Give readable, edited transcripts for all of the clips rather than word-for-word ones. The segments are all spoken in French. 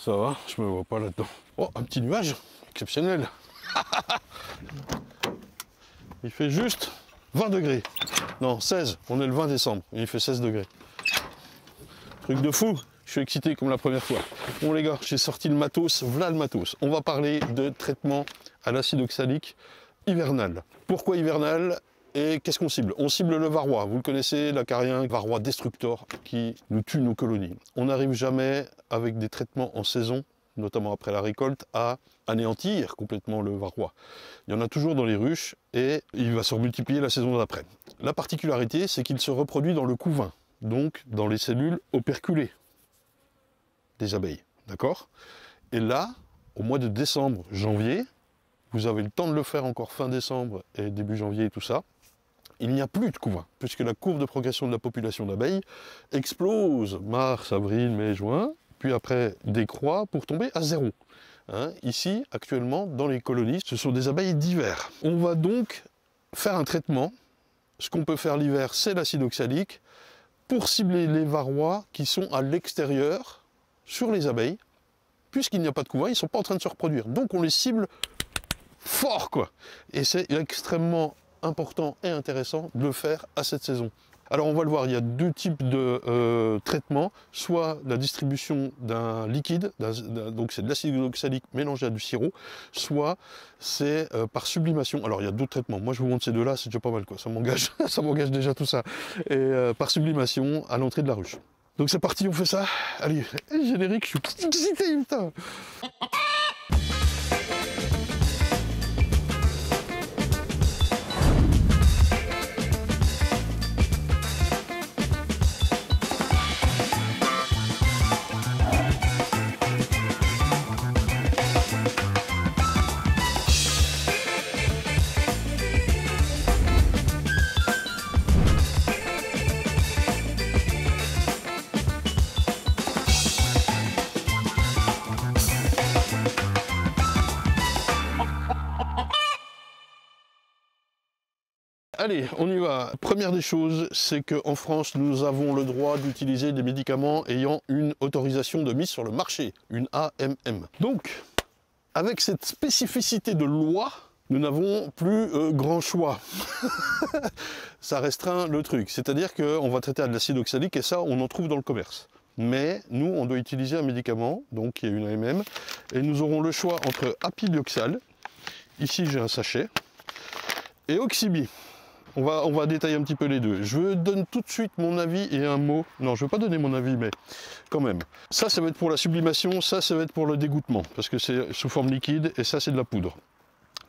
Ça va, je me vois pas là-dedans. Oh, un petit nuage, exceptionnel. Il fait juste 20 degrés. Non, 16, on est le 20 décembre, il fait 16 degrés. Truc de fou, je suis excité comme la première fois. Bon les gars, j'ai sorti le matos, voilà le matos. On va parler de traitement à l'acide oxalique hivernal. Pourquoi hivernal? Et qu'est-ce qu'on cible? On cible le varroa, vous le connaissez, l'acarien, varroa destructor, qui nous tue nos colonies. On n'arrive jamais avec des traitements en saison, notamment après la récolte, à anéantir complètement le varroa. Il y en a toujours dans les ruches et il va se multiplier la saison d'après. La particularité, c'est qu'il se reproduit dans le couvain, donc dans les cellules operculées des abeilles, d'accord? Et là, au mois de décembre, janvier, vous avez le temps de le faire encore fin décembre et début janvier et tout ça, il n'y a plus de couvain, puisque la courbe de progression de la population d'abeilles explose mars, avril, mai, juin, puis après décroît pour tomber à zéro. Hein, ici, actuellement, dans les colonies, ce sont des abeilles d'hiver. On va donc faire un traitement. Ce qu'on peut faire l'hiver, c'est l'acide oxalique, pour cibler les varrois qui sont à l'extérieur, sur les abeilles, puisqu'il n'y a pas de couvain, ils ne sont pas en train de se reproduire. Donc on les cible fort, quoi. Et c'est extrêmement important et intéressant de le faire à cette saison. Alors on va le voir, il y a deux types de traitements, soit la distribution d'un liquide, donc c'est de l'acide oxalique mélangé à du sirop, soit c'est par sublimation. Alors il y a d'autres traitements, moi je vous montre ces deux-là, c'est déjà pas mal quoi, ça m'engage ça m'engage déjà tout ça. Et par sublimation à l'entrée de la ruche. Donc c'est parti, on fait ça. Allez, générique, je suis excité, putain. Allez, on y va. Première des choses, c'est qu'en France, nous avons le droit d'utiliser des médicaments ayant une autorisation de mise sur le marché, une AMM. Donc, avec cette spécificité de loi, nous n'avons plus grand choix. Ça restreint le truc. C'est-à-dire qu'on va traiter à de l'acide oxalique et ça, on en trouve dans le commerce. Mais nous, on doit utiliser un médicament, donc qui est une AMM, et nous aurons le choix entre Apibioxal, ici j'ai un sachet, et Oxybi. On va détailler un petit peu les deux. Je donne tout de suite mon avis et un mot. Non, je ne veux pas donner mon avis, mais quand même. Ça va être pour la sublimation, ça va être pour le dégoûtement, parce que c'est sous forme liquide, et ça, c'est de la poudre.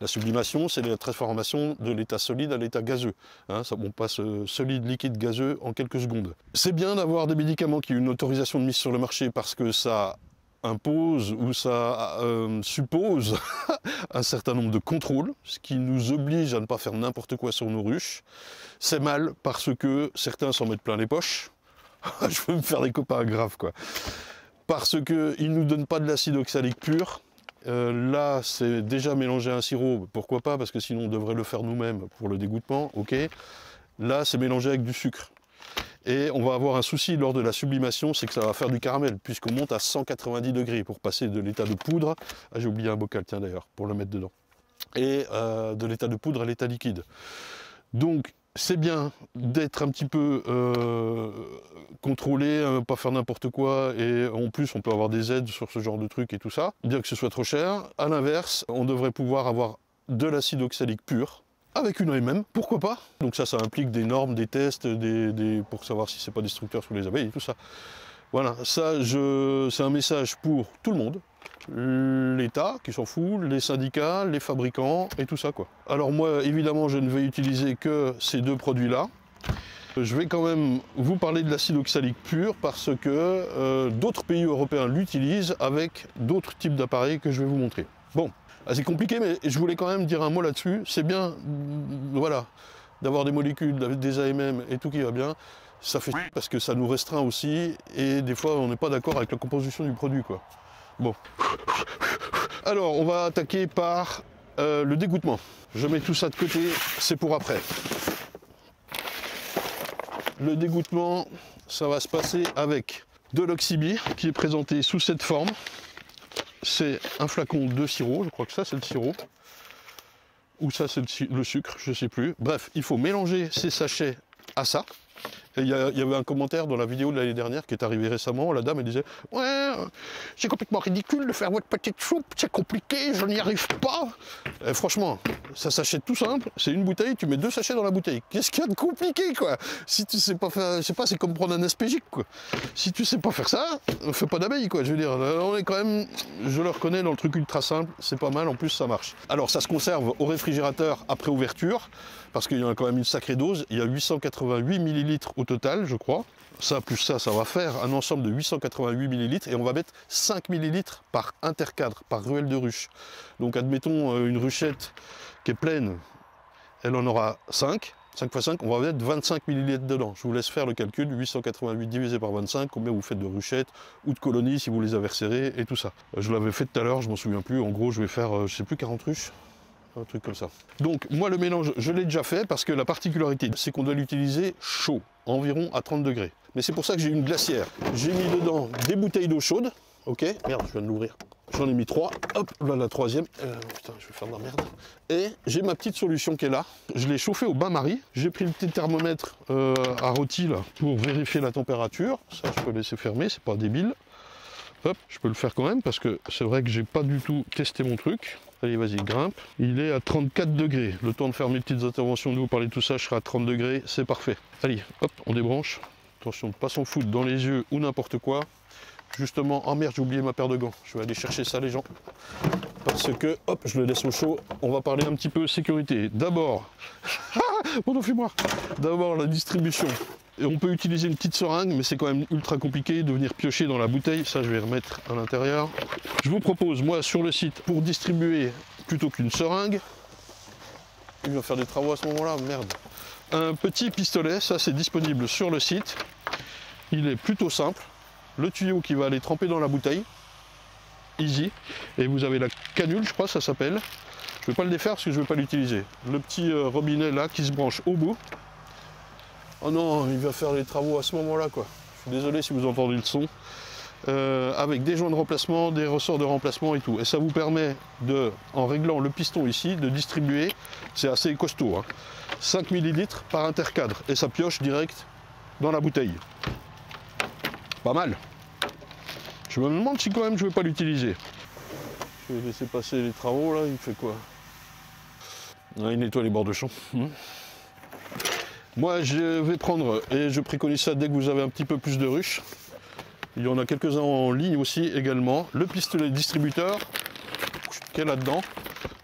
La sublimation, c'est la transformation de l'état solide à l'état gazeux. Hein, on passe solide, liquide, gazeux en quelques secondes. C'est bien d'avoir des médicaments qui ont une autorisation de mise sur le marché, parce que ça impose ou ça suppose un certain nombre de contrôles, ce qui nous oblige à ne pas faire n'importe quoi sur nos ruches. C'est mal parce que certains s'en mettent plein les poches. Je veux me faire des copains graves quoi. Parce qu'ils ne nous donnent pas de l'acide oxalique pur. Là, c'est déjà mélangé à un sirop, pourquoi pas, parce que sinon on devrait le faire nous-mêmes pour le dégoûtement, ok. Là, c'est mélangé avec du sucre. Et on va avoir un souci lors de la sublimation, c'est que ça va faire du caramel, puisqu'on monte à 190 degrés pour passer de l'état de poudre, ah j'ai oublié un bocal, tiens d'ailleurs, pour le mettre dedans, et de l'état de poudre à l'état liquide. Donc c'est bien d'être un petit peu contrôlé, pas faire n'importe quoi, et en plus on peut avoir des aides sur ce genre de trucs et tout ça, bien que ce soit trop cher. À l'inverse, on devrait pouvoir avoir de l'acide oxalique pur, avec une AMM, pourquoi pas? Donc ça implique des normes, des tests, pour savoir si c'est pas destructeur sur les abeilles et tout ça. Voilà, ça c'est un message pour tout le monde. L'État qui s'en fout, les syndicats, les fabricants et tout ça quoi. Alors moi évidemment je ne vais utiliser que ces deux produits là. Je vais quand même vous parler de l'acide oxalique pur parce que d'autres pays européens l'utilisent avec d'autres types d'appareils que je vais vous montrer. Bon. C'est compliqué, mais je voulais quand même dire un mot là-dessus. C'est bien, voilà, d'avoir des molécules, des AMM et tout qui va bien. Ça fait parce que ça nous restreint aussi, et des fois on n'est pas d'accord avec la composition du produit, quoi. Bon. Alors, on va attaquer par le dégoûtement. Je mets tout ça de côté, c'est pour après. Le dégoûtement, ça va se passer avec de l'Oxybi, qui est présenté sous cette forme. c'est un flacon de sirop, je crois que ça c'est le sirop. Ou ça c'est le sucre, je sais plus. Bref, il faut mélanger ces sachets à ça. Et il y avait un commentaire dans la vidéo de l'année dernière qui est arrivé récemment, la dame elle disait « Ouais, c'est complètement ridicule de faire votre petite soupe, c'est compliqué, je n'y arrive pas ». Franchement, ça s'achète tout simple, c'est une bouteille, tu mets 2 sachets dans la bouteille. Qu'est-ce qu'il y a de compliqué quoi? Si tu sais pas faire, je sais pas, c'est comme prendre un aspégique quoi. Si tu sais pas faire ça, fais pas d'abeille quoi, je veux dire. On est quand même, je le reconnais, dans le truc ultra simple, c'est pas mal, en plus ça marche. Alors ça se conserve au réfrigérateur après ouverture, parce qu'il y en a quand même une sacrée dose, il y a 888 ml au total, je crois. Ça, plus ça va faire un ensemble de 888 ml et on va mettre 5 ml par intercadre, par ruelle de ruche. Donc admettons une ruchette qui est pleine, elle en aura 5. 5 x 5, on va mettre 25 ml dedans. Je vous laisse faire le calcul, 888 divisé par 25, combien vous faites de ruchettes ou de colonies si vous les avez resserrées et tout ça. Je l'avais fait tout à l'heure, je m'en souviens plus. En gros, je vais faire, je sais plus, 40 ruches. Un truc comme ça. Donc moi le mélange je l'ai déjà fait parce que la particularité c'est qu'on doit l'utiliser chaud, environ à 30 degrés. Mais c'est pour ça que j'ai une glacière. J'ai mis dedans des bouteilles d'eau chaude. Ok, merde, je viens de l'ouvrir. J'en ai mis 3. Hop, là la troisième. Putain, je vais faire de la merde. Et j'ai ma petite solution qui est là. Je l'ai chauffée au bain-marie. J'ai pris le petit thermomètre à rôti là pour vérifier la température. Ça je peux laisser fermer, c'est pas débile. Hop, je peux le faire quand même parce que c'est vrai que j'ai pas du tout testé mon truc. Allez, vas-y, grimpe. Il est à 34 degrés. Le temps de faire mes petites interventions, de vous parler de tout ça, je serai à 30 degrés, c'est parfait. Allez, hop, on débranche. Attention de ne pas s'en foutre dans les yeux ou n'importe quoi. Justement, oh merde, j'ai oublié ma paire de gants. Je vais aller chercher ça, les gens. Parce que, hop, je le laisse au chaud. On va parler un petit peu sécurité. D'abord, mon fumoir. D'abord, la distribution. Et on peut utiliser une petite seringue, mais c'est quand même ultra compliqué de venir piocher dans la bouteille. Ça, je vais remettre à l'intérieur. Je vous propose, moi, sur le site, pour distribuer plutôt qu'une seringue, il va faire des travaux à ce moment-là, merde. Un petit pistolet, ça c'est disponible sur le site. Il est plutôt simple. Le tuyau qui va aller tremper dans la bouteille. Easy. Et vous avez la canule, je crois, ça s'appelle. Je ne vais pas le défaire parce que je ne vais pas l'utiliser. Le petit robinet là qui se branche au bout. Oh non, il va faire les travaux à ce moment-là, quoi. Je suis désolé si vous entendez le son. Avec des joints de remplacement, des ressorts de remplacement et tout. Et ça vous permet de, en réglant le piston ici, de distribuer, c'est assez costaud, hein, 5 ml par intercadre. Et ça pioche direct dans la bouteille. Pas mal. Je me demande si quand même je ne vais pas l'utiliser. Je vais laisser passer les travaux là, il fait quoi? Il nettoie les bords de champ. Moi, je vais prendre, et je préconise ça dès que vous avez un petit peu plus de ruches. Il y en a quelques-uns en ligne aussi également. Le pistolet distributeur, qui est là-dedans,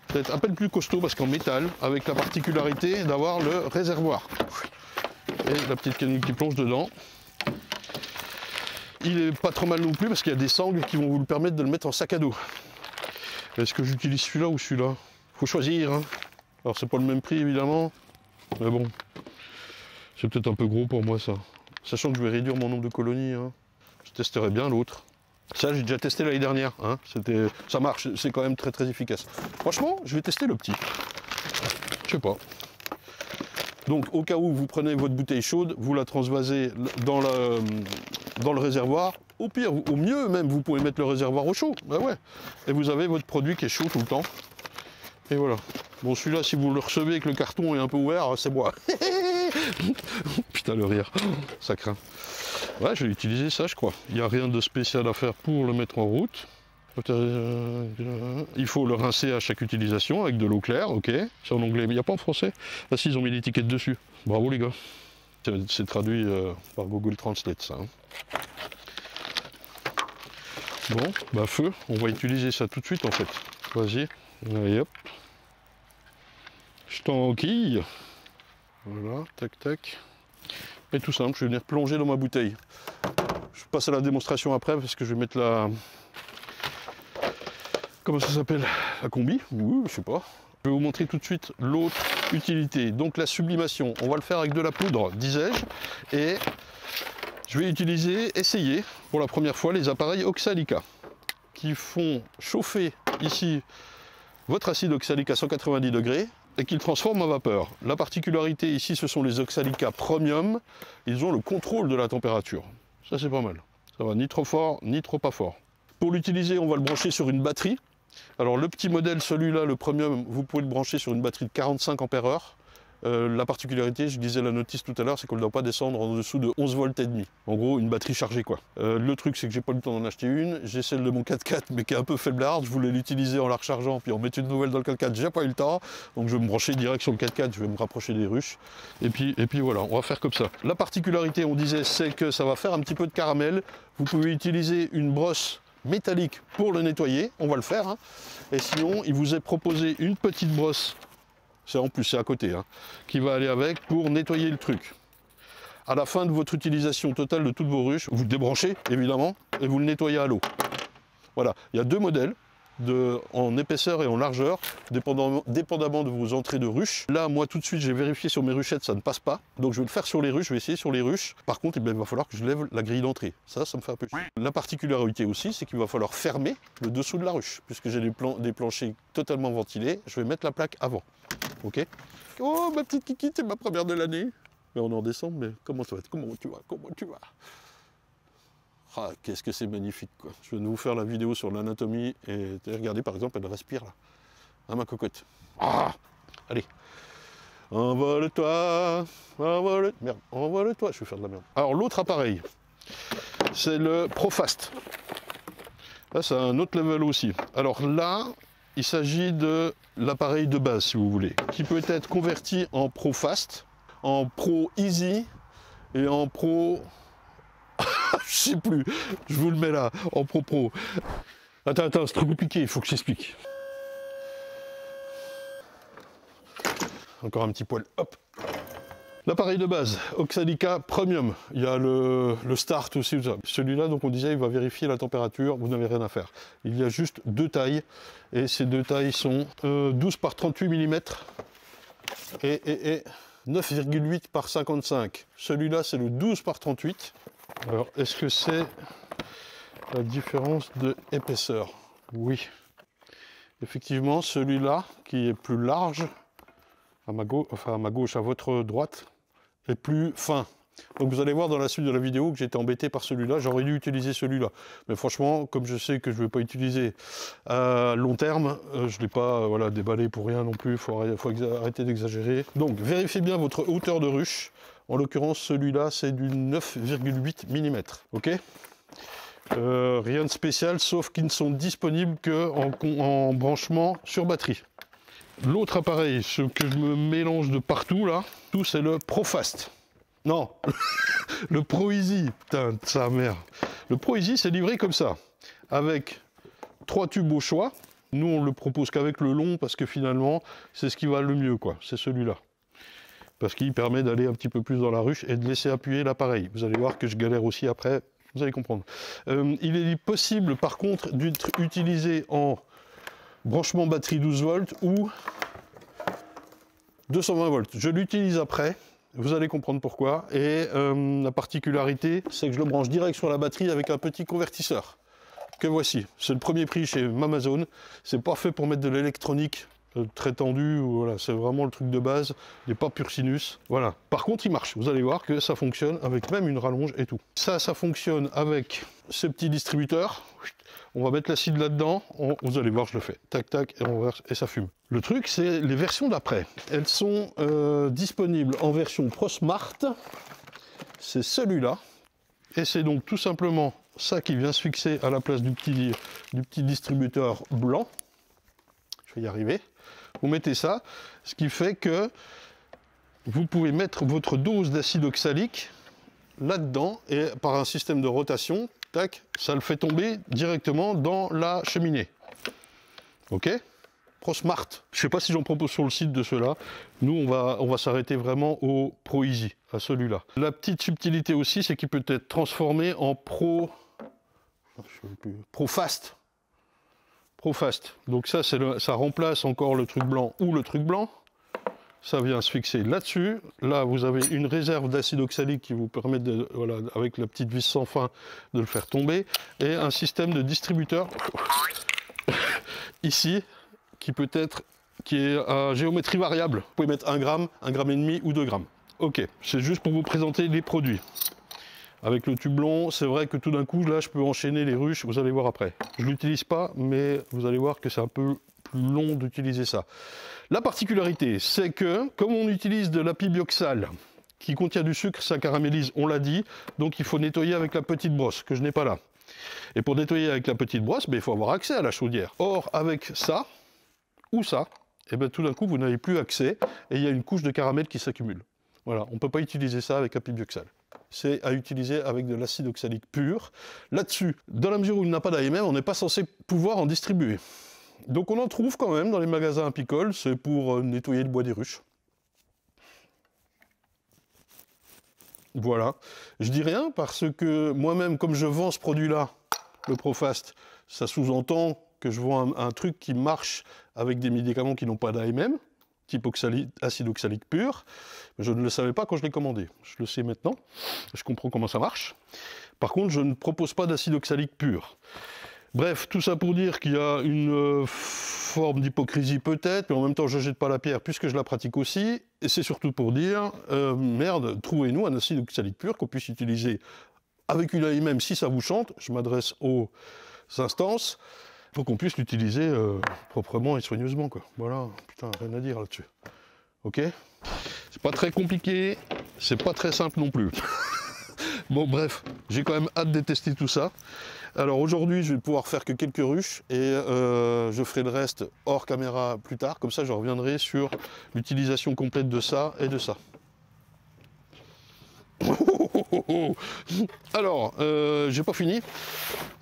peut-être un peu plus costaud parce qu'en métal, avec la particularité d'avoir le réservoir. Et la petite canule qui plonge dedans. Il est pas trop mal non plus parce qu'il y a des sangles qui vont vous permettre de le mettre en sac à dos. Est-ce que j'utilise celui-là ou celui-là? Faut choisir, hein. Alors c'est pas le même prix évidemment, mais bon. C'est peut-être un peu gros pour moi ça. Sachant que je vais réduire mon nombre de colonies, hein. Je testerai bien l'autre. Ça j'ai déjà testé l'année dernière, hein. Ça marche, c'est quand même très très efficace. Franchement, je vais tester le petit. Je sais pas. Donc au cas où vous prenez votre bouteille chaude, vous la transvasez dans le réservoir. Au pire, au mieux même, vous pouvez mettre le réservoir au chaud. Ben ouais. Et vous avez votre produit qui est chaud tout le temps. Et voilà. Bon, celui-là, si vous le recevez et que le carton est un peu ouvert, c'est moi. Putain, le rire. Ça craint. Ouais, je vais utiliser ça, je crois. Il n'y a rien de spécial à faire pour le mettre en route. Il faut le rincer à chaque utilisation avec de l'eau claire, ok. C'est en anglais, mais il n'y a pas en français. Ah si, ils ont mis l'étiquette dessus. Bravo les gars. C'est traduit par Google Translate, ça. Hein. Bon, bah feu, on va utiliser ça tout de suite en fait. Vas-y, allez hop. Je t'enquille. Voilà, tac tac. Et tout simple, je vais venir plonger dans ma bouteille. Je passe à la démonstration après parce que je vais mettre la... Comment ça s'appelle? La combi? Oui, je sais pas. Je vais vous montrer tout de suite l'autre utilité. Donc la sublimation, on va le faire avec de la poudre, disais-je. Et je vais essayer pour la première fois les appareils Oxalica qui font chauffer ici votre acide oxalique à 190 degrés et qu'ils transforment en vapeur. La particularité ici, ce sont les Oxalica Premium. Ils ont le contrôle de la température. Ça, c'est pas mal. Ça va ni trop fort, ni trop pas fort. Pour l'utiliser, on va le brancher sur une batterie. Alors le petit modèle, celui-là, le premium, vous pouvez le brancher sur une batterie de 45 ampères-heure. La particularité, je disais la notice tout à l'heure, c'est qu'on ne doit pas descendre en dessous de 11 volts et demi. En gros, une batterie chargée quoi. Le truc, c'est que j'ai pas eu le temps d'en acheter une. J'ai celle de mon 4x4, mais qui est un peu faiblarde. Je voulais l'utiliser en la rechargeant, puis en mettre une nouvelle dans le 4x4. J'ai pas eu le temps. Donc je vais me brancher direct sur le 4x4, je vais me rapprocher des ruches. Et puis voilà, on va faire comme ça. La particularité, on disait, c'est que ça va faire un petit peu de caramel. Vous pouvez utiliser une brosse métallique pour le nettoyer. On va le faire. Hein. Et sinon, il vous est proposé une petite brosse. C'est en plus, c'est à côté, hein, qui va aller avec pour nettoyer le truc. À la fin de votre utilisation totale de toutes vos ruches, vous le débranchez évidemment et vous le nettoyez à l'eau. Voilà, il y a deux modèles en épaisseur et en largeur, dépendamment de vos entrées de ruches. Là, moi tout de suite, j'ai vérifié sur mes ruchettes, ça ne passe pas. Donc je vais le faire sur les ruches, je vais essayer sur les ruches. Par contre, il va falloir que je lève la grille d'entrée. Ça me fait un peu chier. La particularité aussi, c'est qu'il va falloir fermer le dessous de la ruche. Puisque j'ai des planchers totalement ventilés, je vais mettre la plaque avant. Ok. Oh, ma petite Kiki, c'est ma première de l'année. Mais on est en décembre, mais comment ça va? Comment tu vas? Comment tu vas? Ah, qu'est-ce que c'est magnifique, quoi. Je viens de vous faire la vidéo sur l'anatomie et regardez, par exemple, elle respire, là. Hein, ma cocotte? Ah, allez. Envole-toi, envole... Merde, envole-toi. Je vais faire de la merde. Alors, l'autre appareil, c'est le ProFast. Là, c'est un autre level aussi. Alors là, il s'agit de l'appareil de base, si vous voulez, qui peut être converti en ProFast, en Pro Easy et en Pro... je sais plus, je vous le mets là, en Pro. Attends, c'est trop compliqué, il faut que j'explique. Encore un petit poil, hop. L'appareil de base, Oxalica Premium, il y a le Start aussi. Celui-là, donc on disait, il va vérifier la température, vous n'avez rien à faire. Il y a juste deux tailles, et ces deux tailles sont 12 par 38 mm et 9,8 par 55. Celui-là, c'est le 12 par 38. Alors, est-ce que c'est la différence de épaisseur? Oui. Effectivement, celui-là, qui est plus large, à ma gauche, à votre droite, est plus fin. Donc vous allez voir dans la suite de la vidéo que j'étais embêté par celui-là, j'aurais dû utiliser celui-là. Mais franchement, comme je sais que je ne vais pas utiliser à long terme, je ne l'ai pas déballé pour rien non plus, il faut arrêter d'exagérer. Donc vérifiez bien votre hauteur de ruche. En l'occurrence, celui-là, c'est du 9,8 mm. Ok. Rien de spécial, sauf qu'ils ne sont disponibles qu'en branchement sur batterie. L'autre appareil, ce que je me mélange de partout là, tout c'est le ProFast. Non, le Pro Easy, putain de sa mère. Le Pro Easy, c'est livré comme ça, avec 3 tubes au choix. Nous, on le propose qu'avec le long, parce que finalement, c'est ce qui va le mieux, quoi. C'est celui-là. Parce qu'il permet d'aller un petit peu plus dans la ruche et de laisser appuyer l'appareil. Vous allez voir que je galère aussi après, vous allez comprendre. Il est possible, par contre, d'être utilisé en branchement batterie 12 volts ou 220 volts. Je l'utilise après. Vous allez comprendre pourquoi. Et la particularité, c'est que je le branche direct sur la batterie avec un petit convertisseur. Que voici. C'est le premier prix chez Amazon. C'est pas fait pour mettre de l'électronique très tendue. Voilà, c'est vraiment le truc de base. Il n'est pas pur sinus. Voilà. Par contre, il marche. Vous allez voir que ça fonctionne avec même une rallonge et tout. Ça fonctionne avec ce petit distributeur. On va mettre l'acide là-dedans, vous allez voir, je le fais. Tac, tac, et on verse, et ça fume. Le truc, c'est les versions d'après. Elles sont disponibles en version ProSmart. C'est celui-là. Et c'est donc tout simplement ça qui vient se fixer à la place du petit distributeur blanc. Je vais y arriver. Vous mettez ça, ce qui fait que vous pouvez mettre votre dose d'acide oxalique là-dedans, et par un système de rotation, tac, ça le fait tomber directement dans la cheminée. Ok? ProSmart. Je ne sais pas si j'en propose sur le site de ceux-là. Nous, on va s'arrêter vraiment au Pro Easy, à celui-là. La petite subtilité aussi, c'est qu'il peut être transformé en ProFast. ProFast. Donc ça remplace encore le truc blanc ou le truc blanc. Ça vient se fixer là-dessus. Là, vous avez une réserve d'acide oxalique qui vous permet, avec la petite vis sans fin, de le faire tomber. Et un système de distributeur, ici, qui est à géométrie variable. Vous pouvez mettre 1 gramme, 1,5 gramme ou 2 grammes. Ok, c'est juste pour vous présenter les produits. Avec le tube long, c'est vrai que tout d'un coup, là, je peux enchaîner les ruches, vous allez voir après. Je ne l'utilise pas, mais vous allez voir que c'est un peu plus long d'utiliser ça. La particularité, c'est que, comme on utilise de l'apibioxal, qui contient du sucre, ça caramélise, on l'a dit, donc il faut nettoyer avec la petite brosse, que je n'ai pas là. Et pour nettoyer avec la petite brosse, ben, il faut avoir accès à la chaudière. Or, avec ça, ou ça, et ben, tout d'un coup, vous n'avez plus accès, et il y a une couche de caramel qui s'accumule. Voilà, on ne peut pas utiliser ça avec l'apibioxal. C'est à utiliser avec de l'acide oxalique pur. Là-dessus, dans la mesure où il n'a pas d'AMM, on n'est pas censé pouvoir en distribuer. Donc on en trouve quand même dans les magasins apicoles, c'est pour nettoyer le bois des ruches. Voilà. Je dis rien parce que moi-même, comme je vends ce produit-là, le Profast, ça sous-entend que je vends un truc qui marche avec des médicaments qui n'ont pas d'AMM, type acide oxalique pur. Je ne le savais pas quand je l'ai commandé. Je le sais maintenant. Je comprends comment ça marche. Par contre, je ne propose pas d'acide oxalique pur. Bref, tout ça pour dire qu'il y a une forme d'hypocrisie peut-être, mais en même temps, je ne jette pas la pierre puisque je la pratique aussi. Et c'est surtout pour dire, merde, trouvez-nous un acide oxalique pur qu'on puisse utiliser avec une AMM si ça vous chante. Je m'adresse aux instances pour qu'on puisse l'utiliser proprement et soigneusement, quoi. Voilà, putain, rien à dire là-dessus. Ok? C'est pas très compliqué, c'est pas très simple non plus. Bon, bref, j'ai quand même hâte de tester tout ça. Alors aujourd'hui, je vais pouvoir faire que quelques ruches et je ferai le reste hors caméra plus tard. Comme ça, je reviendrai sur l'utilisation complète de ça et de ça. Alors, j'ai pas fini.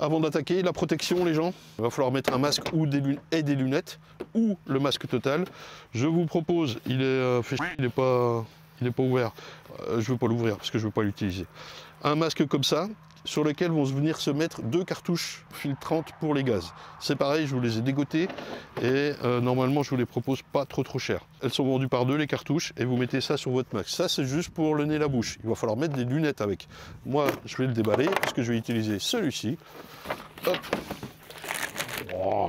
Avant d'attaquer, la protection, les gens. Il va falloir mettre un masque ou des lunettes ou le masque total. Je vous propose, il est pas ouvert. Je ne veux pas l'ouvrir parce que je ne veux pas l'utiliser. Un masque comme ça, sur lequel vont venir se mettre 2 cartouches filtrantes pour les gaz. C'est pareil, je vous les ai dégotées et normalement je vous les propose pas trop cher. Elles sont vendues par 2 les cartouches et vous mettez ça sur votre masque. Ça c'est juste pour le nez et la bouche. Il va falloir mettre des lunettes avec. Moi je vais le déballer parce que je vais utiliser celui-ci. Hop. Oh.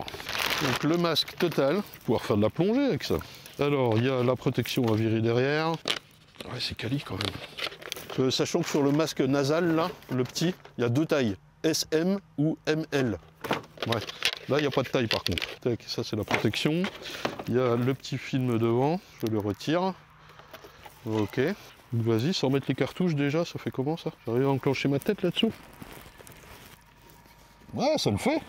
Donc le masque total, pouvoir faire de la plongée avec ça. Alors il y a la protection à virer derrière. Ouais, c'est quali quand même. Sachant que sur le masque nasal, là, le petit, il y a 2 tailles, SM ou ML. Ouais. Là, il n'y a pas de taille par contre. Tac, ça, c'est la protection. Il y a le petit film devant, je le retire. Ok. Vas-y, sans mettre les cartouches déjà, ça fait comment ça? J'arrive à enclencher ma tête là-dessous? Ouais, ça le fait.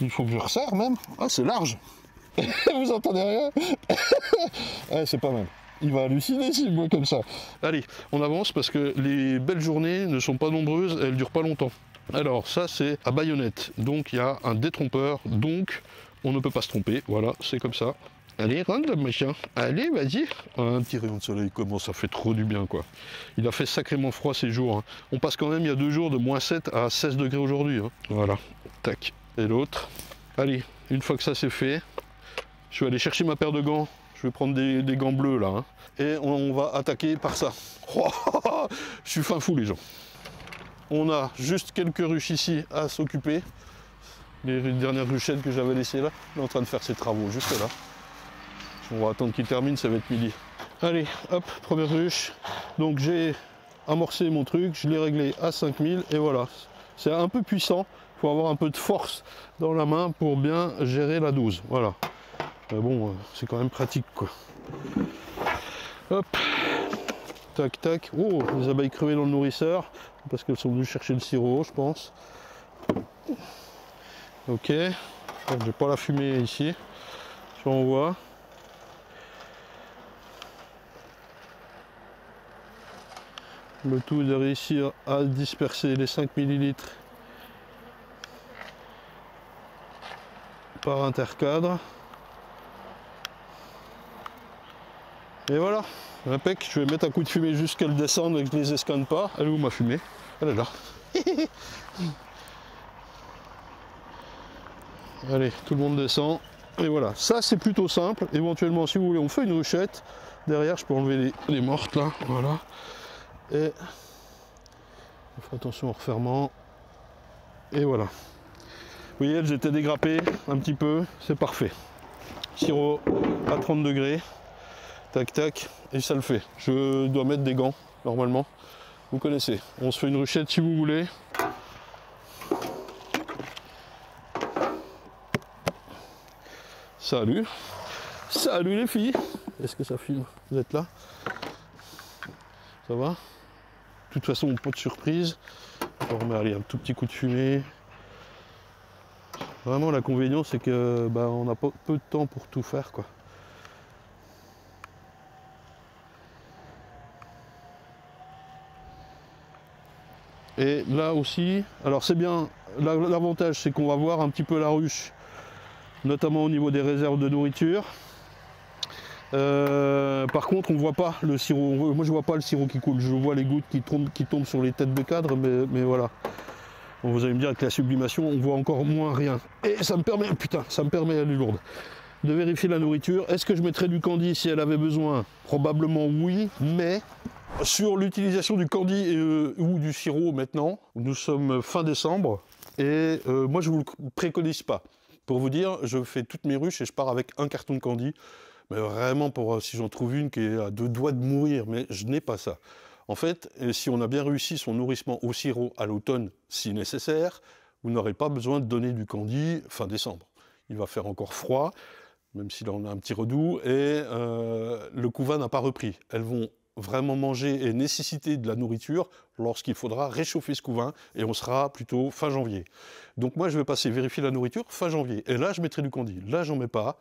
Il faut que je resserre même. Ah, c'est large. Vous entendez rien? Ouais, c'est pas mal. Il va halluciner s'il voit comme ça. Allez, on avance parce que les belles journées ne sont pas nombreuses, elles ne durent pas longtemps. Alors ça c'est à baïonnette, donc il y a un détrompeur, donc on ne peut pas se tromper, voilà, c'est comme ça. Allez, rentre machin, allez vas-y. Un petit rayon de soleil, comment ça fait trop du bien quoi. Il a fait sacrément froid ces jours, hein. On passe quand même il y a 2 jours de -7 à 16 degrés aujourd'hui, hein. Voilà, tac. Et l'autre, allez, une fois que ça c'est fait, je vais aller chercher ma paire de gants. Je vais prendre des gants bleus là, hein. Et on va attaquer par ça. Oh, je suis fin fou les gens. On a juste quelques ruches ici à s'occuper. Les dernières ruchettes que j'avais laissées là. Il est en train de faire ses travaux juste là. On va attendre qu'il termine, ça va être midi. Allez, hop, première ruche. Donc j'ai amorcé mon truc, je l'ai réglé à 5000 et voilà. C'est un peu puissant, il faut avoir un peu de force dans la main pour bien gérer la dose. Voilà. Mais bon, c'est quand même pratique quoi. Hop, tac tac. Oh, les abeilles crevées dans le nourrisseur parce qu'elles sont venues chercher le sirop, je pense. Ok, j'ai pas la fumée ici. J'envoie. Le tout est de réussir à disperser les 5 ml par intercadre. Et voilà, impec, je vais mettre un coup de fumée jusqu'à qu'elle descende et que je ne les escanne pas. Elle est où ma fumée? Elle est là. Allez, tout le monde descend. Et voilà, ça c'est plutôt simple. Éventuellement, si vous voulez, on fait une ruchette. Derrière, je peux enlever les mortes là. Voilà. Et on fait attention au refermement. Et voilà. Vous voyez, elles étaient dégrappées un petit peu. C'est parfait. Sirop à 30 degrés. Tac tac, et ça le fait. Je dois mettre des gants normalement Vous connaissez, on se fait une ruchette si vous voulez. Salut. Salut les filles. Est-ce que ça filme? Vous êtes là? Ça va? De toute façon, pas de surprise. On remet allez, un tout petit coup de fumée. Vraiment, l'inconvénient, c'est que bah, on a peu de temps pour tout faire, quoi. Et là aussi, alors c'est bien, l'avantage c'est qu'on va voir un petit peu la ruche, notamment au niveau des réserves de nourriture. Par contre, on ne voit pas le sirop. Moi, je vois pas le sirop qui coule. Je vois les gouttes qui tombent sur les têtes de cadre, mais voilà. Bon, vous allez me dire avec la sublimation, on voit encore moins rien. Et ça me permet, putain, ça me permet, elle est lourde, de vérifier la nourriture. Est-ce que je mettrais du candy si elle avait besoin? Probablement oui, mais sur l'utilisation du candy ou du sirop maintenant, nous sommes fin décembre et moi je ne vous le préconise pas. Pour vous dire, je fais toutes mes ruches et je pars avec un carton de candy. Mais vraiment, si j'en trouve une qui est à 2 doigts de mourir, mais je n'ai pas ça. En fait, si on a bien réussi son nourrissement au sirop à l'automne, si nécessaire, vous n'aurez pas besoin de donner du candy fin décembre. Il va faire encore froid, même s'il en a un petit redout, et le couvain n'a pas repris. Elles vont vraiment manger et nécessiter de la nourriture lorsqu'il faudra réchauffer ce couvain, et on sera plutôt fin janvier. Donc moi, je vais passer vérifier la nourriture fin janvier. Et là, je mettrai du candy. Là, j'en mets pas.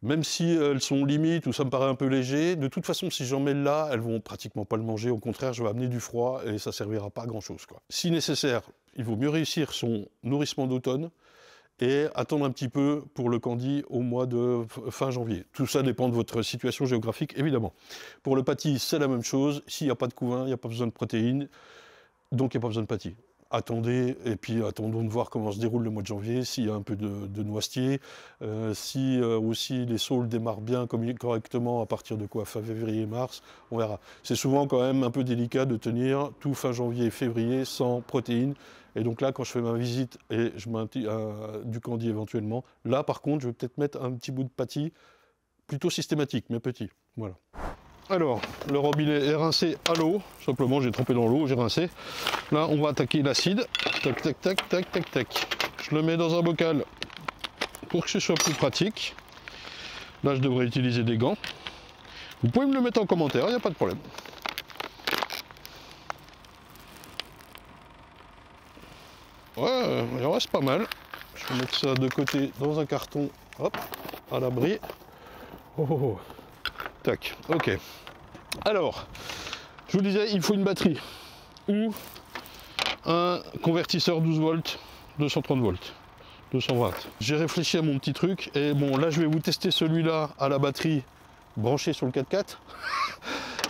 Même si elles sont limites ou ça me paraît un peu léger, de toute façon, si j'en mets là, elles vont pratiquement pas le manger. Au contraire, je vais amener du froid et ça servira pas à grand chose, quoi. Si nécessaire, il vaut mieux réussir son nourrissement d'automne et attendre un petit peu pour le candy au mois de fin janvier. Tout ça dépend de votre situation géographique, évidemment. Pour le pâtis, c'est la même chose. S'il n'y a pas de couvain, il n'y a pas besoin de protéines, donc il n'y a pas besoin de pâtis. Attendez, et puis attendons de voir comment se déroule le mois de janvier, s'il y a un peu de noisetier, si aussi les saules démarrent bien, correctement, à partir de quoi, fin février, mars, on verra. C'est souvent quand même un peu délicat de tenir tout fin janvier et février sans protéines, et donc là, quand je fais ma visite et je mets du candy éventuellement, là par contre, je vais peut-être mettre un petit bout de pâtis, plutôt systématique, mais petit, voilà. Alors, le robinet est rincé à l'eau, simplement j'ai trempé dans l'eau, j'ai rincé. Là, on va attaquer l'acide. Tac, tac, tac, tac, tac, tac. Je le mets dans un bocal pour que ce soit plus pratique. Là, je devrais utiliser des gants. Vous pouvez me le mettre en commentaire, il n'y a pas de problème. Ouais, il en reste pas mal. Je vais mettre ça de côté dans un carton, hop, à l'abri. Oh, oh, oh. Tac, ok. Alors, je vous disais, il faut une batterie ou un convertisseur 12 volts, 230 volts, 220. J'ai réfléchi à mon petit truc et bon, là, je vais vous tester celui-là à la batterie branchée sur le 4x4.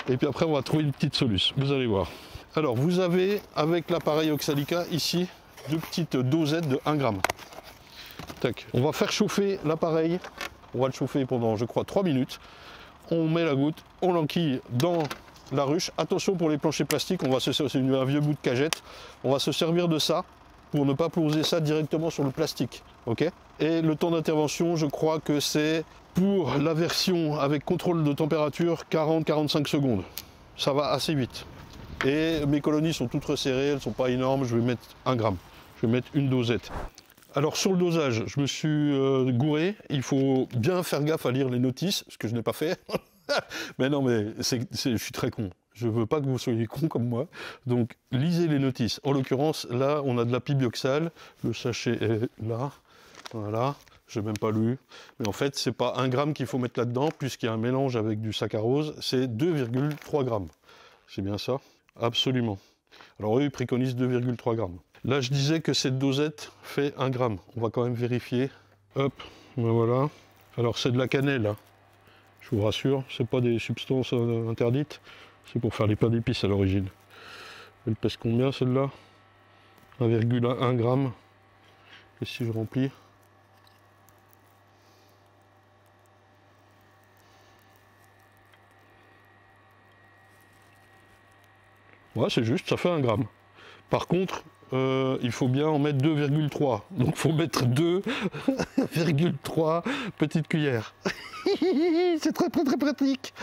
Et puis après, on va trouver une petite solution. Vous allez voir. Alors, vous avez avec l'appareil Oxalica ici 2 petites dosettes de 1 gramme. Tac. On va faire chauffer l'appareil. On va le chauffer pendant, je crois, 3 minutes. On met la goutte, on l'enquille dans la ruche. Attention pour les planchers plastiques, c'est un vieux bout de cagette. On va se servir de ça pour ne pas poser ça directement sur le plastique. Okay, et le temps d'intervention, je crois que c'est pour la version avec contrôle de température 40-45 secondes. Ça va assez vite. Et mes colonies sont toutes resserrées, elles ne sont pas énormes. Je vais mettre 1 gramme. Je vais mettre une dosette. Alors sur le dosage, je me suis gouré, il faut bien faire gaffe à lire les notices, ce que je n'ai pas fait. Mais non, mais je suis très con. Je ne veux pas que vous soyez con comme moi. Donc lisez les notices. En l'occurrence, là, on a de l'apibioxal. Le sachet est là. Voilà. Je n'ai même pas lu. Mais en fait, ce n'est pas 1 gramme qu'il faut mettre là-dedans, puisqu'il y a un mélange avec du saccharose. C'est 2,3 grammes. C'est bien ça? Absolument. Alors eux, ils préconisent 2,3 grammes. Là, je disais que cette dosette fait 1 gramme. On va quand même vérifier. Hop, ben voilà. Alors, c'est de la cannelle, hein. Je vous rassure, c'est pas des substances interdites. C'est pour faire les pains d'épices à l'origine. Elle pèse combien, celle-là? 1,1 gramme. Et si je remplis? Ouais, c'est juste, ça fait 1 gramme. Par contre, il faut bien en mettre 2,3. Donc il faut mettre 2,3 petites cuillères. C'est très pratique.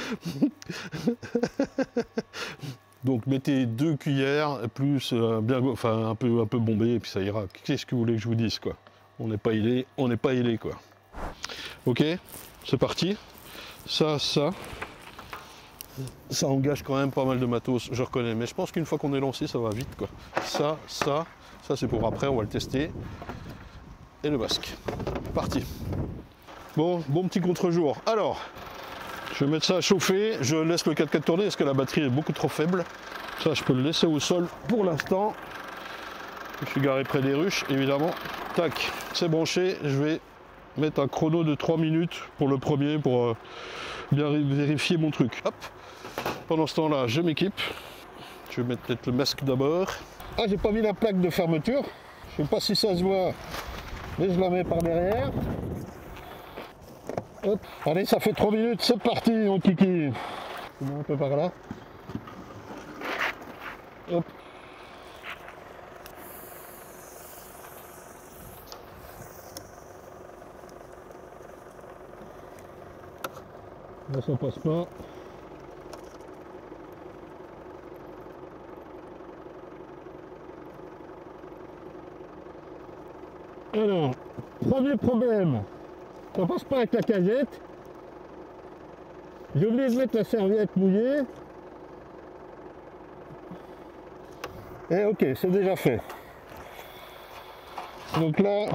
Donc mettez 2 cuillères plus bien, enfin un peu bombé et puis ça ira. Qu'est-ce que vous voulez que je vous dise quoi? On n'est pas ailé, on n'est pas ailé quoi. Ok, c'est parti. Ça engage quand même pas mal de matos, je reconnais. Mais je pense qu'une fois qu'on est lancé, ça va vite quoi. Ça c'est pour après, on va le tester. Et le basque. Parti. Bon petit contre-jour. Alors, je vais mettre ça à chauffer. Je laisse le 4x4 tourner parce que la batterie est beaucoup trop faible. Ça, je peux le laisser au sol pour l'instant. Je suis garé près des ruches, évidemment. Tac, c'est branché. Je vais mettre un chrono de 3 minutes pour le premier pour bien vérifier mon truc. Hop. Pendant ce temps-là, je m'équipe. Je vais mettre peut-être le masque d'abord. Ah, j'ai pas mis la plaque de fermeture. Je sais pas si ça se voit, mais je la mets par derrière. Hop. Allez, ça fait 3 minutes, c'est parti mon kiki. Un peu par là. Hop. Là, ça passe pas. Alors, premier problème, ça passe pas avec la cagette. J'ai oublié de mettre la serviette mouillée. Et ok, c'est déjà fait. Donc là,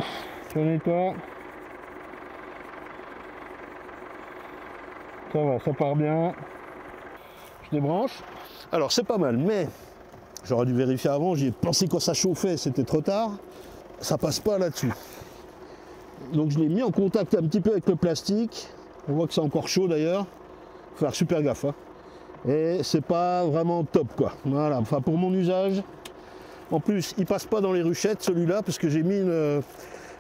je nettoie. Ça va, ça part bien. Je débranche. Alors c'est pas mal, mais j'aurais dû vérifier avant, j'y ai pensé quand ça chauffait, c'était trop tard. Ça passe pas là-dessus. Donc je l'ai mis en contact un petit peu avec le plastique. On voit que c'est encore chaud d'ailleurs. Faut faire super gaffe. Hein. Et c'est pas vraiment top quoi. Voilà, enfin pour mon usage. En plus, il passe pas dans les ruchettes celui-là parce que j'ai mis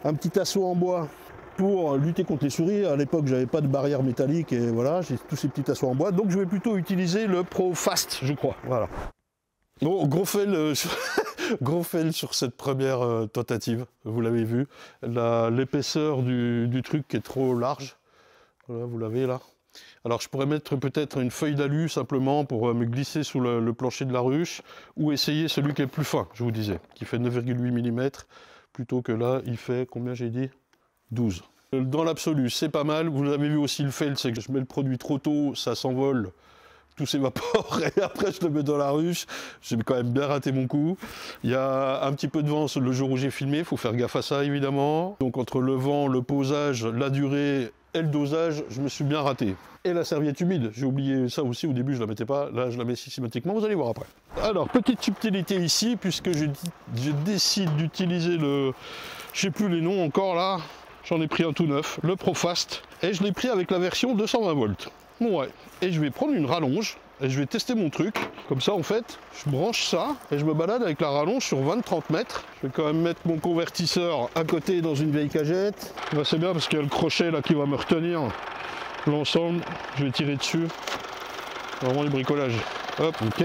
un petit assaut en bois pour lutter contre les souris. À l'époque, j'avais pas de barrière métallique et voilà, j'ai tous ces petits assauts en bois. Donc je vais plutôt utiliser le Pro Fast, je crois. Voilà. Bon, gros fail, gros fail sur cette première tentative, vous l'avez vu. L'épaisseur du truc est trop large. Voilà, vous l'avez là. Alors je pourrais mettre peut-être une feuille d'alu simplement pour me glisser sous le plancher de la ruche ou essayer celui qui est plus fin, je vous disais, qui fait 9,8 mm plutôt que là, il fait, combien j'ai dit? 12. Dans l'absolu, c'est pas mal. Vous avez vu aussi le fail, c'est que je mets le produit trop tôt, ça s'envole. Tout s'évapore et après je le mets dans la ruche. J'ai quand même bien raté mon coup. Il y a un petit peu de vent le jour où j'ai filmé, il faut faire gaffe à ça évidemment. Donc entre le vent, le posage, la durée et le dosage, je me suis bien raté. Et la serviette humide, j'ai oublié ça aussi au début, je la mettais pas, là je la mets systématiquement, vous allez voir après. Alors petite subtilité ici, puisque je décide d'utiliser le, je sais plus les noms encore là, j'en ai pris un tout neuf, le ProFast, et je l'ai pris avec la version 220 volts. Bon ouais, et je vais prendre une rallonge et je vais tester mon truc. Comme ça en fait, je branche ça et je me balade avec la rallonge sur 20-30 mètres. Je vais quand même mettre mon convertisseur à côté dans une vieille cagette. Bah, c'est bien parce qu'il y a le crochet là qui va me retenir l'ensemble. Je vais tirer dessus. Vraiment du bricolage. Hop, ok.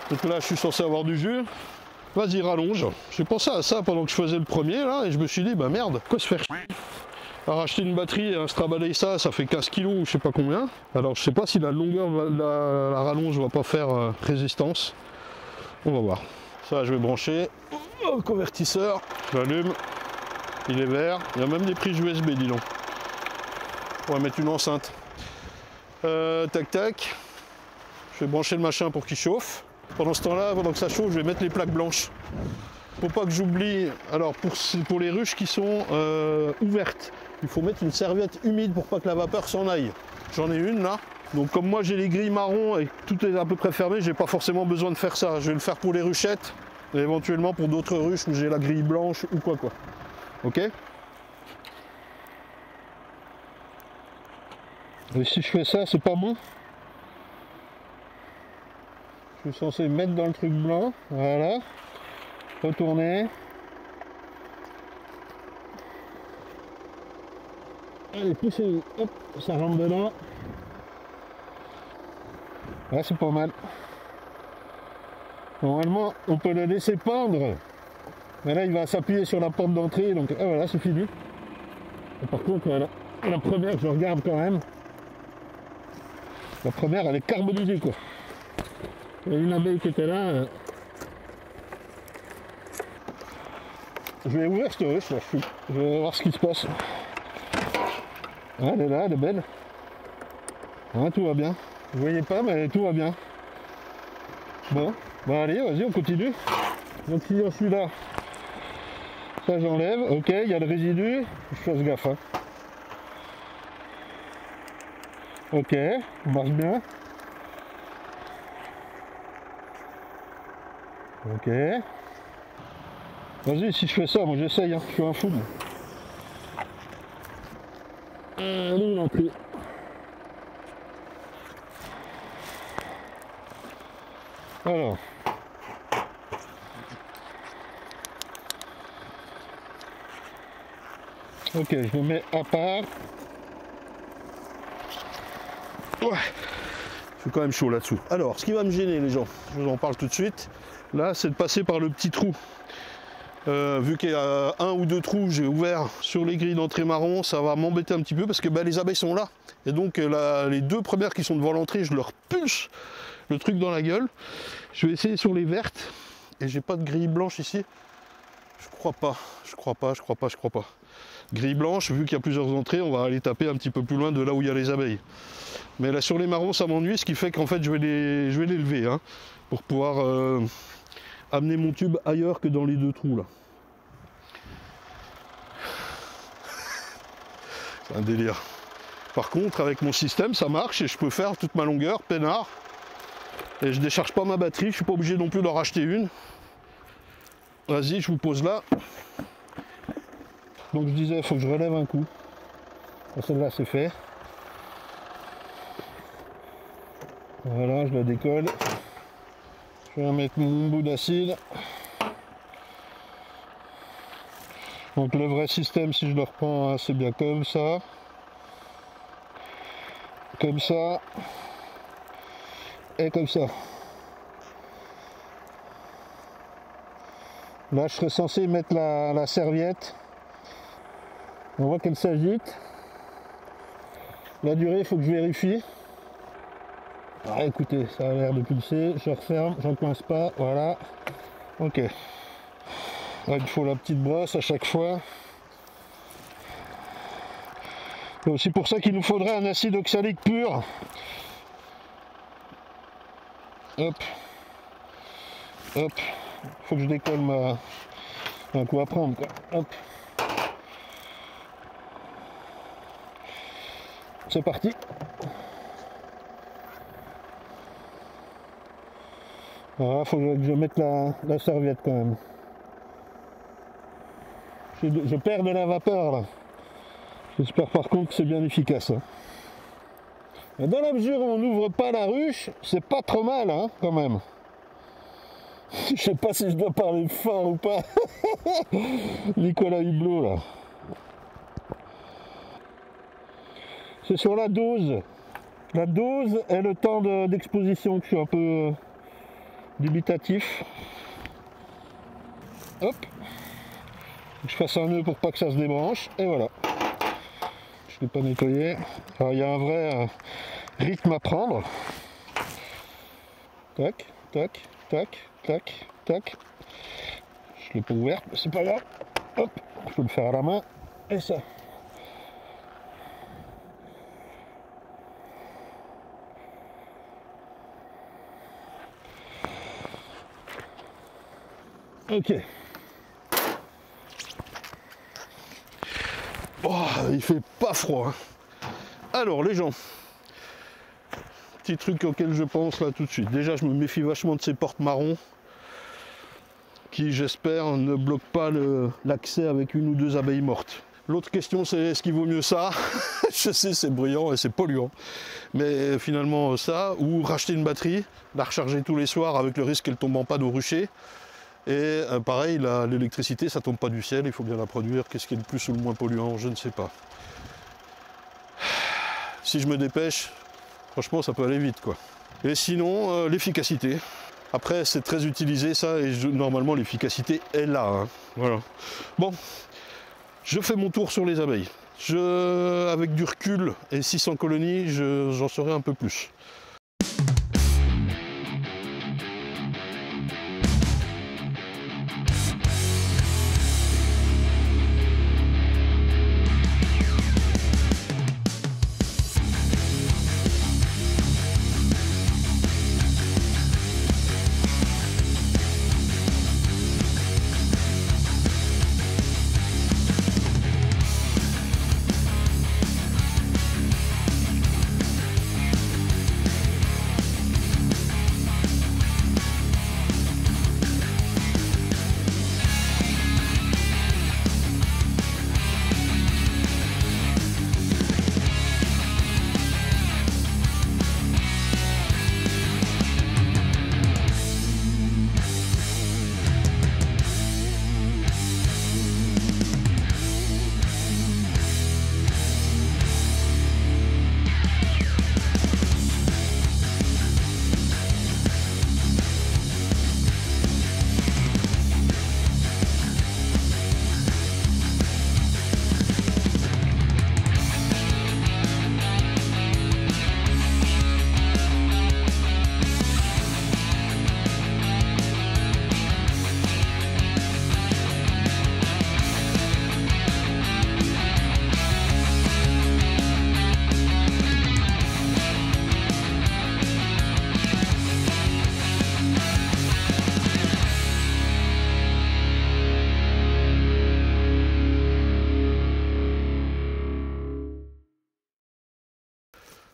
Donc là je suis censé avoir du jus. Vas-y rallonge. J'ai pensé à ça pendant que je faisais le premier là et je me suis dit bah merde, quoi se faire chier. Alors acheter une batterie et un Strabalaye ça fait 15 kg ou je sais pas combien. Alors je sais pas si la longueur, la rallonge va pas faire résistance. On va voir. Ça je vais brancher au convertisseur. J'allume. Il est vert. Il y a même des prises USB dis donc. On va mettre une enceinte. Tac tac. Je vais brancher le machin pour qu'il chauffe. Pendant ce temps-là, pendant que ça chauffe, je vais mettre les plaques blanches. Pour pas que j'oublie, alors pour les ruches qui sont ouvertes, il faut mettre une serviette humide pour pas que la vapeur s'en aille. J'en ai une là. Donc comme moi j'ai les grilles marron et que tout est à peu près fermé, j'ai pas forcément besoin de faire ça. Je vais le faire pour les ruchettes et éventuellement pour d'autres ruches où j'ai la grille blanche ou quoi. Ok? Et si je fais ça, c'est pas bon. Je suis censé mettre dans le truc blanc, voilà. Retourner. Allez, poussez, hop, ça rentre dedans. Là, c'est pas mal. Normalement, on peut le laisser pendre. Mais là, il va s'appuyer sur la porte d'entrée, donc ah, voilà, c'est fini. Et par contre, la première, je regarde quand même. La première, elle est carbonisée, quoi. Il y a une abeille qui était là. Je vais ouvrir cette ruche là, je vais voir ce qui se passe. Ah, elle est là, elle est belle. Ah, tout va bien. Vous voyez pas, mais tout va bien. Bon, bah allez, vas-y, on continue. Donc si je suis là, ça j'enlève. Ok, il y a le résidu. Je fasse gaffe. Hein. Ok, ça marche bien. Ok. Vas-y, si je fais ça, moi j'essaye, hein. Je suis un fou. Allez, non plus. Alors. Ok, je me mets à part. Ouais. Je suis quand même chaud là-dessous. Alors, ce qui va me gêner, les gens, je vous en parle tout de suite, là, c'est de passer par le petit trou. Vu qu'il y a un ou deux trous, j'ai ouvert sur les grilles d'entrée marron, ça va m'embêter un petit peu parce que bah, les abeilles sont là. Et donc, les deux premières qui sont devant l'entrée, je leur pulse le truc dans la gueule. Je vais essayer sur les vertes. Et j'ai pas de grille blanche ici. Je crois pas. Grille blanche, vu qu'il y a plusieurs entrées, on va aller taper un petit peu plus loin de là où il y a les abeilles. Mais là sur les marrons ça m'ennuie, ce qui fait qu'en fait je vais les lever hein, pour pouvoir amener mon tube ailleurs que dans les deux trous là. C'est un délire. Par contre avec mon système ça marche et je peux faire toute ma longueur, peinard. Et je décharge pas ma batterie, je suis pas obligé non plus d'en racheter une. Vas-y, je vous pose là. Donc je disais, il faut que je relève un coup. Celle-là c'est fait. Voilà, je la décolle. Je vais mettre mon bout d'acide. Donc le vrai système, si je le reprends, c'est bien comme ça. Comme ça. Et comme ça. Là, je serais censé mettre la serviette. On voit qu'elle s'agite. La durée, il faut que je vérifie. Ah, écoutez, ça a l'air de pulser. Je referme, j'en coince pas. Voilà. Ok. Là, il faut la petite brosse à chaque fois. C'est aussi pour ça qu'il nous faudrait un acide oxalique pur. Hop. Hop. Faut que je décolle ma... un coup à prendre, quoi. Hop. C'est parti. Voilà, faut que je mette la serviette quand même. Je perds de la vapeur là. J'espère par contre que c'est bien efficace. Hein. Dans la mesure où on n'ouvre pas la ruche, c'est pas trop mal hein, quand même. Je sais pas si je dois parler fort ou pas. Nicolas Hublot là. C'est sur la dose. La dose et le temps d'exposition que je suis un peu dubitatif. Hop. Je fasse un nœud pour pas que ça se débranche. Et voilà. Je ne l'ai pas nettoyé. Alors il y a un vrai rythme à prendre. Tac, tac, tac, tac, tac. Je l'ai pas ouverte, mais c'est pas grave. Hop, je peux le faire à la main. Et ça. Ok. Oh, il fait pas froid. Hein. Alors les gens, petit truc auquel je pense là tout de suite. Déjà je me méfie vachement de ces portes marron qui j'espère ne bloquent pas l'accès avec une ou deux abeilles mortes. L'autre question c'est est-ce qu'il vaut mieux ça? Je sais c'est bruyant et c'est polluant. Mais finalement ça, ou racheter une batterie, la recharger tous les soirs avec le risque qu'elle tombe en panne au rucher. Et pareil, l'électricité, ça tombe pas du ciel, il faut bien la produire. Qu'est-ce qui est le plus ou le moins polluant? Je ne sais pas. Si je me dépêche, franchement, ça peut aller vite, quoi. Et sinon, l'efficacité. Après, c'est très utilisé, ça, et normalement, l'efficacité est là. Hein. Voilà. Bon, je fais mon tour sur les abeilles. Avec du recul et 600 colonies, j'en saurai un peu plus.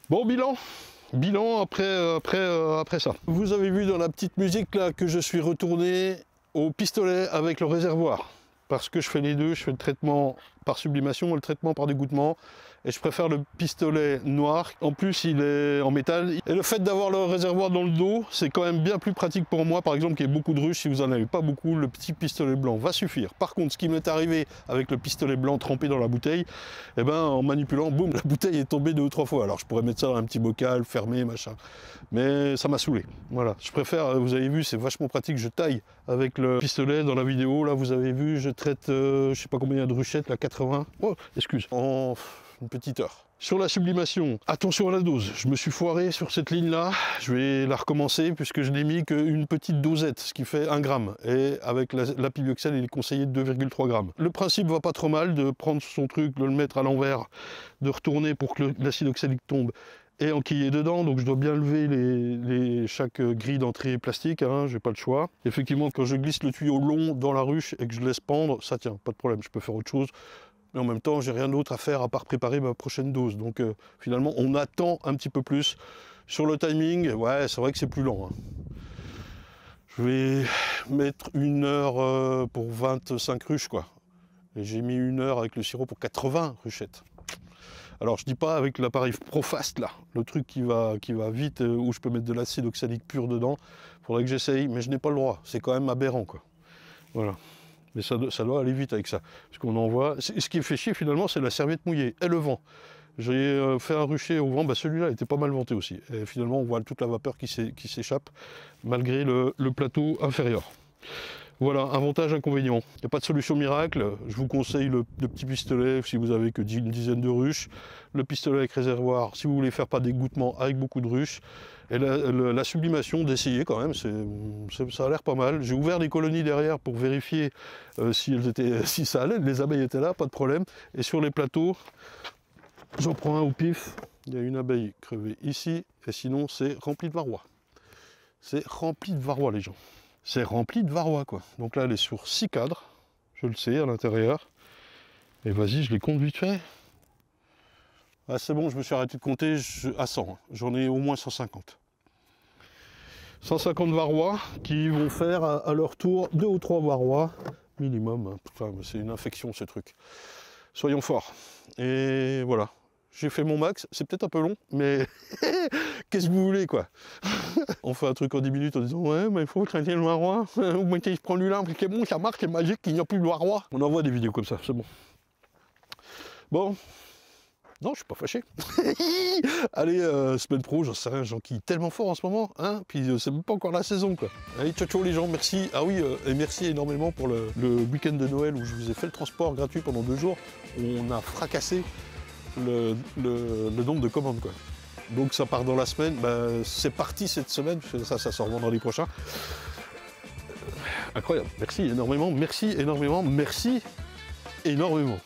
Bon, bilan après ça. Vous avez vu dans la petite musique là que je suis retourné au pistolet avec le réservoir. Parce que je fais les deux, je fais le traitement par sublimation et le traitement par dégouttement. Et je préfère le pistolet noir. En plus, il est en métal. Et le fait d'avoir le réservoir dans le dos, c'est quand même bien plus pratique pour moi. Par exemple, qu'il y ait beaucoup de ruches, si vous n'en avez pas beaucoup, le petit pistolet blanc va suffire. Par contre, ce qui m'est arrivé avec le pistolet blanc trempé dans la bouteille, eh ben, en manipulant, boum, la bouteille est tombée 2 ou 3 fois. Alors, je pourrais mettre ça dans un petit bocal, fermé, machin. Mais ça m'a saoulé. Voilà. Je préfère, vous avez vu, c'est vachement pratique. Je taille avec le pistolet dans la vidéo. Là, vous avez vu, je traite, je sais pas combien il y a de ruchettes, là, 80. Oh, excuse. En une petite heure. Sur la sublimation, attention à la dose. Je me suis foiré sur cette ligne-là. Je vais la recommencer puisque je n'ai mis qu'une petite dosette, ce qui fait 1 gramme. Et avec l'apibioxal, il est conseillé de 2,3 grammes. Le principe va pas trop mal de prendre son truc, de le mettre à l'envers, de retourner pour que l'acide oxalique tombe et enquiller dedans. Donc je dois bien lever chaque grille d'entrée plastique, hein, j'ai pas le choix. Effectivement, quand je glisse le tuyau long dans la ruche et que je laisse pendre, ça tient, pas de problème, je peux faire autre chose. Mais en même temps, j'ai rien d'autre à faire à part préparer ma prochaine dose. Donc finalement, on attend un petit peu plus. Sur le timing, ouais, c'est vrai que c'est plus lent. Hein. Je vais mettre 1 heure pour 25 ruches, quoi. Et j'ai mis 1 heure avec le sirop pour 80 ruchettes. Alors, je dis pas avec l'appareil ProFast, là, le truc qui va vite, où je peux mettre de l'acide oxalique pur dedans. Faudrait que j'essaye, mais je n'ai pas le droit. C'est quand même aberrant, quoi. Voilà. Mais ça doit aller vite avec ça. Parce qu'on en voit. Ce qui fait chier finalement, c'est la serviette mouillée et le vent. J'ai fait un rucher au vent, bah celui-là était pas mal venté aussi. Et finalement, on voit toute la vapeur qui s'échappe, malgré le plateau inférieur. Voilà, avantage, inconvénient. Il n'y a pas de solution miracle. Je vous conseille le petit pistolet si vous avez que une dizaine de ruches. Le pistolet avec réservoir, si vous voulez faire pas d'égouttement avec beaucoup de ruches. Et la sublimation, d'essayer quand même, ça a l'air pas mal. J'ai ouvert des colonies derrière pour vérifier si ça allait. Les abeilles étaient là, pas de problème. Et sur les plateaux, j'en prends un au pif. Il y a une abeille crevée ici, et sinon c'est rempli de varrois. C'est rempli de varrois, les gens. C'est rempli de varrois, quoi. Donc là, elle est sur 6 cadres, je le sais, à l'intérieur. Et vas-y, je les compte vite fait. Ah, c'est bon, je me suis arrêté de compter à 100. Hein. J'en ai au moins 150. 150 varrois qui vont faire à leur tour 2 ou 3 varrois minimum. Enfin, c'est une infection, ce truc. Soyons forts. Et voilà. J'ai fait mon max, c'est peut-être un peu long, mais qu'est-ce que vous voulez, quoi. On fait un truc en 10 minutes en disant « Ouais, mais il faut traiter le varrois, ou bien je prends du limbe, c'est bon, ça marche, c'est magique, il n'y a plus de varrois. » On envoie des vidéos comme ça, c'est bon. Bon. Non, je suis pas fâché. Allez, semaine pro, j'en sais rien, j'enquille tellement fort en ce moment, hein, puis c'est même pas encore la saison, quoi. Allez, ciao ciao les gens, merci. Ah oui, et merci énormément pour le week-end de Noël où je vous ai fait le transport gratuit pendant 2 jours. On a fracassé le nombre de commandes, quoi. Donc ça part dans la semaine, bah, c'est parti cette semaine, ça sort vendredi prochain. Incroyable, merci énormément, merci énormément, merci énormément.